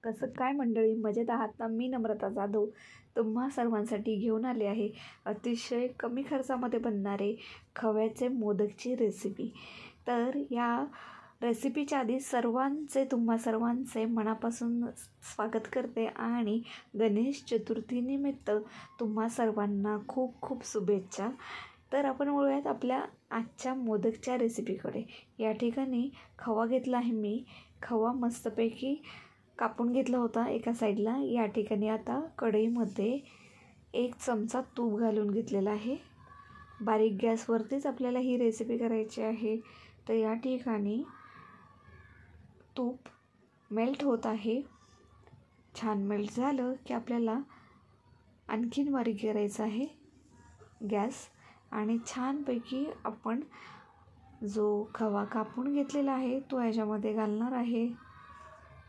कसं काय मंडळी, मजेत आहात ना? मी नम्रता जाधव तुम्हा सर्वांसाठी घेऊन आले आहे अतिशय कमी खर्चामध्ये बनणारे खव्याचे मोदकची रेसिपी। तर या रेसिपीच्या आधी तुम्हा सर्वांचे मनापासून स्वागत करते आणि गणेश चतुर्थीनिमित्त तुम्हा सर्वांना खूप खूप शुभेच्छा। तर आपण वळूयात आपल्या आजच्या मोदकच्या रेसिपीकडे। या ठिकाणी खवा घेतला आहे मी। खवा मस्तपैकी कापून घेतला होता एका साईडला। या ठिकाणी आता कढईमध्ये 1 चमचा तूप घालून घेतलेला आहे। बारीक गॅसवरतीच आपल्याला ही रेसिपी करायची आहे। तर या ठिकाणी तूप मेल्ट होत आहे। छान मेल्ट झालं की आपल्याला आणखीन बारीक करायचं आहे गॅस आणि छानपैकी आपण जो खवा कापून घेतलेला आहे तो याच्यामध्ये घालणार आहे।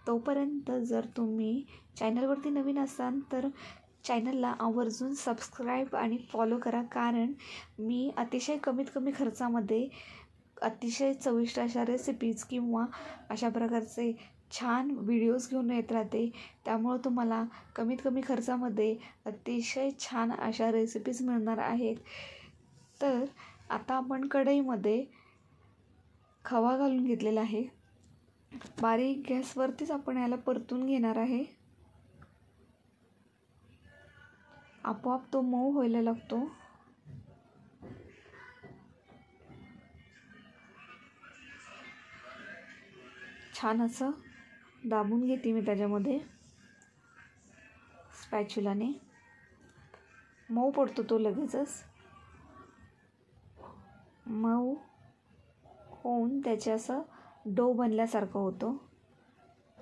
तोपर्यंत जर तुम्ही चॅनलवरती नवीन असाल तर चॅनलला आवर्जून सबस्क्राईब आणि फॉलो करा, कारण मी अतिशय कमी खर्चामध्ये अतिशय चविष्ट अशा रेसिपीज किंवा अशा प्रकारचे छान व्हिडिओज घेऊन येत राहते। त्यामुळे तुम्हाला कमी खर्चामध्ये अतिशय छान अशा रेसिपीज मिळणार आहेत। तर आता आपण कढईमध्ये खवा घालून घेतलेला आहे। बारीक गॅसवरतीच आपण याला परतून घेणार आहे। आपोआप तो मऊ व्हायला लागतो। छान असं दाबून घेते मी त्याच्यामध्ये स्पॅच्युलाने। मऊ पडतो तो लगेचच। मऊ होऊन त्याचे असं डो बनल्यासारखं होतं।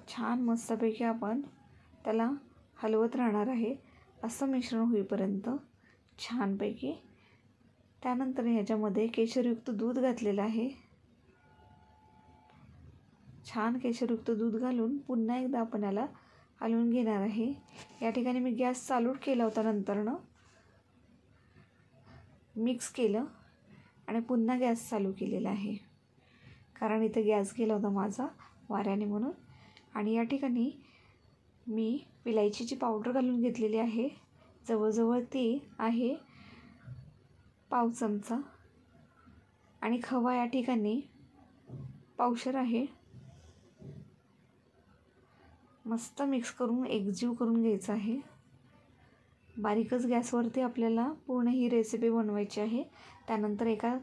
छान मस्तपैकी आपण त्याला हलवत राहणार आहे असं मिश्रण होईपर्यंत छानपैकी। त्यानंतर ह्याच्यामध्ये केशरयुक्त दूध घातलेलं आहे। छान केशरयुक्त दूध घालून पुन्हा एकदा आपण याला हलवून घेणार आहे। या ठिकाणी मी गॅस चालू केला होता, नंतरनं मिक्स केलं आणि पुन्हा गॅस चालू केलेला आहे, कारण इथे गॅस गेला होता माझा वाऱ्याने म्हणून। आणि या ठिकाणी मी विलायचीची पावडर घालून घेतलेली आहे। जवळजवळ ती आहे पाव चमचा आणि खवा या ठिकाणी पावशेर आहे। मस्त मिक्स करून एकजीव करून घ्यायचं आहे। बारीकच गॅसवरती आपल्याला पूर्ण ही रेसिपी बनवायची आहे। त्यानंतर एका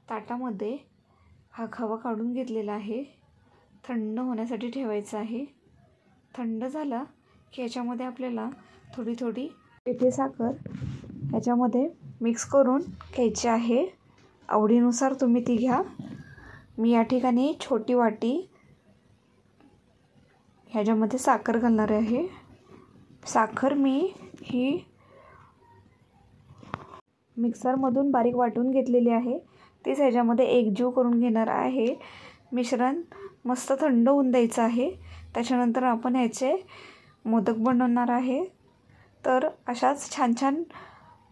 ताटामध्ये हा खवा काढून घेतलेला आहे, थंड होण्यासाठी ठेवायचा आहे। थंड झाला की ह्याच्यामध्ये आपल्याला थोडी पिठी साखर ह्याच्यामध्ये मिक्स करून घ्यायची आहे। आवडीनुसार तुम्ही ती घ्या। मी या ठिकाणी छोटी वाटी ह्याच्यामध्ये साखर घालणार आहे। साखर मी ही मिक्सरमधून बारीक वाटून घेतलेली आहे, तीच ह्याच्यामध्ये एकजीव करून घेणार आहे। मिश्रण मस्त थंड होऊन द्यायचं आहे। त्याच्यानंतर आपण ह्याचे मोदक बनवणार आहे। तर अशाच छान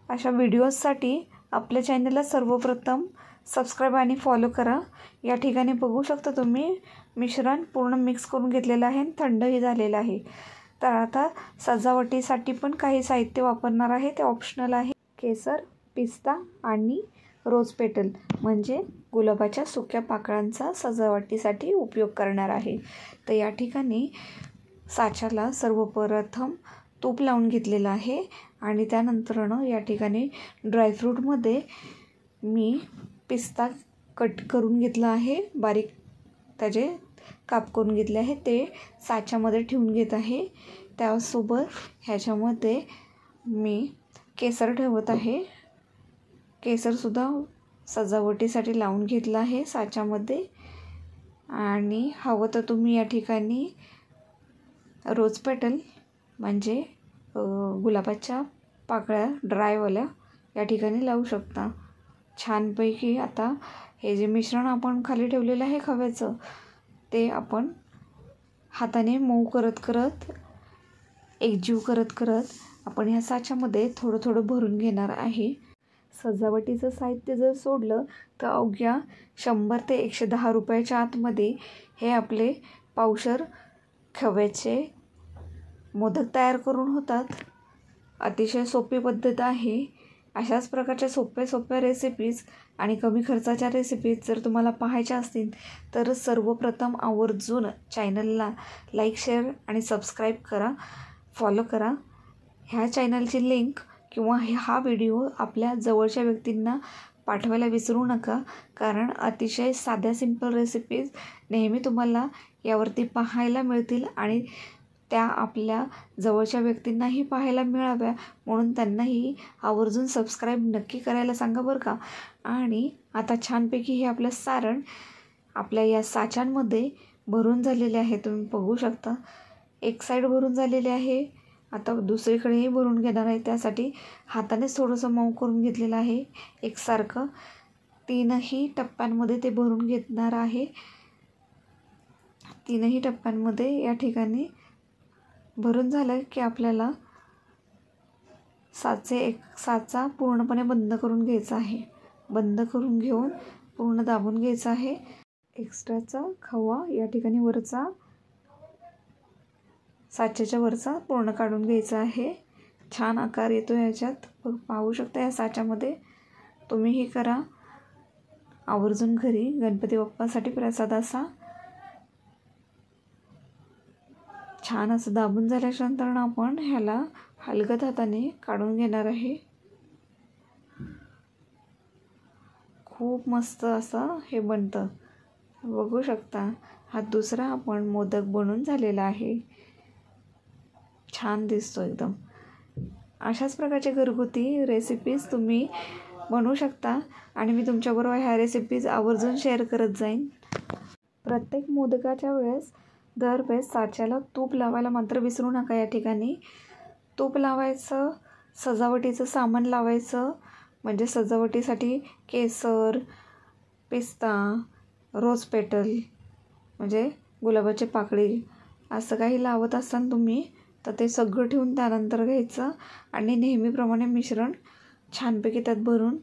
अशा व्हिडिओजसाठी आपल्या चॅनलला सर्वप्रथम सबस्क्राईब आणि फॉलो करा। या ठिकाणी बघू शकता तुम्ही मिश्रण पूर्ण मिक्स करून घेतलेलं आहे, थंडही झालेलं आहे। तर आता सजावटीसाठी पण काही साहित्य वापरणार आहे, ते ऑप्शनल आहे। केसर, पिस्ता आणि रोज पेटल म्हणजे गुलाबाच्या सुक्या पाकळ्यांचा सजावटीसाठी उपयोग करणार आहे। तर या ठिकाणी साच्याला सर्वप्रथम तूप लावून घेतलेलं आहे आणि त्यानंतरनं या ठिकाणी ड्रायफ्रूटमध्ये मी पिस्ता कट करून घेतला आहे, बारीक त्याचे काप करून घेतले आहे, ते साच्यामध्ये ठेवून घेत आहे। त्यासोबत ह्याच्यामध्ये मी केसर ठेवत आहे। केसरसुद्धा सजावटीसाठी लावून घेतलं आहे साच्यामध्ये। आणि हवं तर तुम्ही या ठिकाणी रोज पेटल म्हणजे गुलाबाच्या पाकळ्या ड्रायवाल्या या ठिकाणी लावू शकता। छानपैकी आता हे जे मिश्रण आपण खाली ठेवलेलं आहे खव्याचं, ते आपण हाताने मऊ करत एकजीव करत आपण ह्या साच्यामध्ये थोडं भरून घेणार आहे। सजावटीचं साहित्य जर सोडलं तर अवघ्या 100 ते 110 रुपयाच्या आतमध्ये हे आपले पावशेर खव्याचे मोदक तयार करून होतात. अतिशय सोपी पद्धत आहे. अशाच प्रकारच्या सोप्या रेसिपीज आणि कमी खर्चाच्या रेसिपीज जर तुम्हाला पाहायच्या असतील तर सर्वप्रथम आवर्जून चॅनलला लाईक, शेअर आणि सबस्क्राईब करा, फॉलो करा. ह्या चॅनलची लिंक किंवा हा व्हिडिओ आपल्या जवळच्या व्यक्तींना पाठवायला विसरू नका, कारण अतिशय साध्या सिंपल रेसिपीज नेहमी तुम्हाला यावरती पाहायला मिळतील आणि त्या आपल्या जवळच्या व्यक्तींनाही पाहायला मिळाव्या म्हणून त्यांनाही आवर्जून सबस्क्राईब नक्की करायला सांगा बरं का. आणि आता छानपैकी हे आपलं सारण आपल्या या साच्यांमध्ये भरून झालेले आहे. तुम्ही बघू शकता एक साईड भरून झालेली आहे. आता दुसरीकडेही भरून घेणार आहे. त्यासाठी हातानेच थोडंसं मऊ करून घेतलेलं आहे एकसारखं. 3ही टप्प्यांमध्ये ते भरून घेणार आहे. 3ही टप्प्यांमध्ये या ठिकाणी भरून झालं की आपल्याला साचा पूर्णपणे बंद करून घ्यायचा आहे. बंद करून घेऊन पूर्ण दाबून घ्यायचा आहे. एक्स्ट्राचा खवा या ठिकाणी वरचा साच्याच्या वरचा पूर्ण काढून घ्यायचा आहे. छान आकार येतो याच्यात, पाहू शकता या साच्यामध्ये. तुम्हीही करा आवर्जून घरी गणपती बाप्पासाठी प्रसाद असा. छान असं दाबून झाल्यानंतर आपण ह्याला हलगत हाताने काढून घेणार आहे. खूप मस्त असं हे बनतं, बघू शकता. हा दुसरा आपण मोदक बनवून झालेला आहे. छान दिसतो एकदम. अशाच प्रकारचे घरगुती रेसिपीज तुम्ही बनवू शकता आणि मी तुमच्याबरोबर ह्या रेसिपीज आवर्जून शेअर करत जाईन. प्रत्येक मोदकाच्या वेळेस दरवेळेस साच्याला तूप लावायला मात्र विसरू नका. या ठिकाणी तूप लावायचं, सजावटीचं सामान लावायचं. म्हणजे सजावटीसाठी केसर, पिस्ता, रोज पेटल म्हणजे गुलाबाची पाकळी असं काही लावत असताना तुम्ही तर ते सगळं ठेवून त्यानंतर घ्यायचं आणि नेहमीप्रमाणे मिश्रण छानपैकी त्यात भरून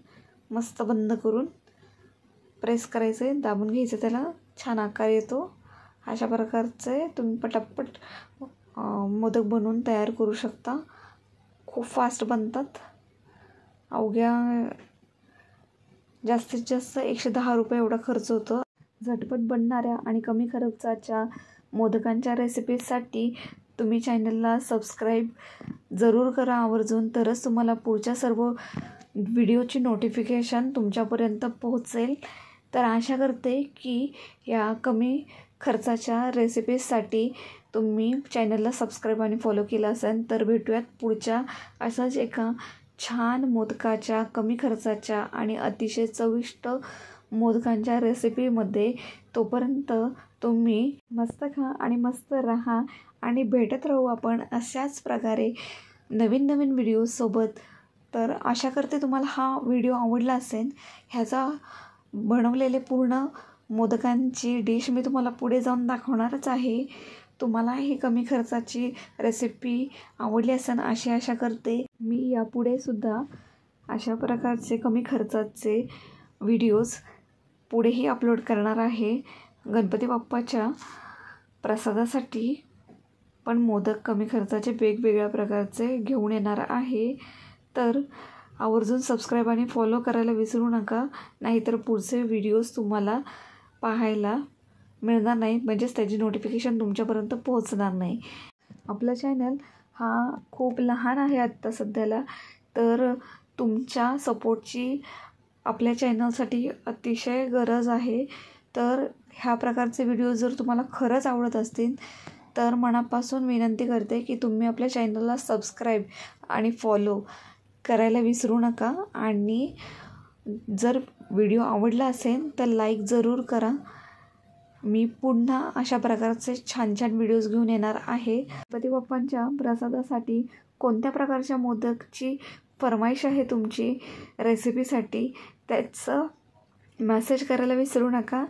मस्त बंद करून प्रेस करायचे, दाबून घ्यायचं. त्याला छान आकार येतो. अशा प्रकारचे तुम्ही पटापट मोदक बनवून तयार करू शकता. खूप फास्ट बनतात. अवघ्या जास्तीत जास्त 110 रुपये एवढा खर्च होतो. झटपट बनणाऱ्या आणि कमी खर्चाच्या मोदकांच्या रेसिपीजसाठी तुम्ही चॅनलला सबस्क्राईब जरूर करा आवर्जून, तरच तुम्हाला पुढच्या सर्व व्हिडिओची नोटिफिकेशन तुमच्यापर्यंत पोहोचेल. तर आशा करते की या कमी खर्चाच्या रेसिपीजसाठी तुम्ही चॅनलला सबस्क्राईब आणि फॉलो केलं असेल. तर भेटूयात पुढच्या असाच एका छान मोदकाच्या, कमी खर्चाच्या आणि अतिशय चविष्ट मोदकांच्या रेसिपीमध्ये. तोपर्यंत तुम्ही मस्त खा आणि मस्त राहा आणि भेटत राहू आपण अशाच प्रकारे नवीन नवीन व्हिडिओसोबत. तर आशा करते तुम्हाला हा व्हिडिओ आवडला असेल. ह्याचा बनवलेले पूर्ण मोदकांची डिश मी तुम्हाला पुढे जाऊन दाखवणारच आहे. तुम्हाला ही कमी खर्चाची रेसिपी आवडली असेल अशी आशा करते. मी यापुढे सुद्धा अशा प्रकारचे कमी खर्चाचे व्हिडिओज पुढेही अपलोड करणार आहे. गणपती बाप्पाच्या प्रसादासाठी पण मोदक कमी खर्चाचे वेगवेगळ्या प्रकारचे घेऊन येणार आहे. तर आवर्जून सबस्क्राईब आणि फॉलो करायला विसरू नका, नाहीतर पुढचे व्हिडिओज तुम्हाला पाहायला मिळणार नाही, म्हणजेच त्याची नोटिफिकेशन तुमच्यापर्यंत पोहोचणार नाही. आपला चॅनल हा खूप लहान आहे आत्ता सध्याला, तर तुमच्या सपोर्टची आपल्या चॅनलसाठी अतिशय गरज आहे. तर ह्या प्रकारचे व्हिडिओ जर तुम्हाला खरंच आवडत असतील तर मनापासून विनंती करते की तुम्ही आपल्या चॅनलला सबस्क्राईब आणि फॉलो करायला विसरू नका. आणि जर व्हिडिओ आवडला असेल तर लाईक जरूर करा. मी पुन्हा अशा प्रकारचे छान छान व्हिडिओज घेऊन येणार आहे. गणपती बाप्पांच्या प्रसादासाठी कोणत्या प्रकारच्या मोदकची फरमाईश आहे तुमची रेसिपीसाठी त्याचं मेसेज करायला विसरू नका.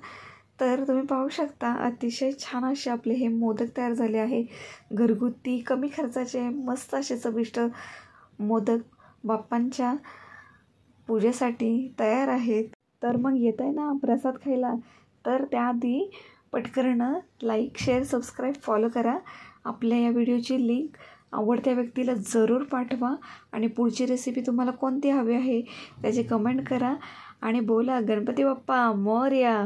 तर तुम्ही पाहू शकता अतिशय छान असे आपले हे मोदक तयार झाले आहे. घरगुती कमी खर्चाचे मस्त असे चविष्ट मोदक बाप्पांच्या पूजेसाठी तयार आहेत. तर मग येत आहे ना प्रसाद खायला, तर त्याआधी पटकन लाईक, शेअर, सबस्क्राईब, फॉलो करा आपल्या या व्हिडिओची लिंक आवडत्या व्यक्तीला जरूर पाठवा आणि पुढची रेसिपी तुम्हाला कोणती हवी आहे त्याची कमेंट करा आणि बोला गणपती बाप्पा मोरया.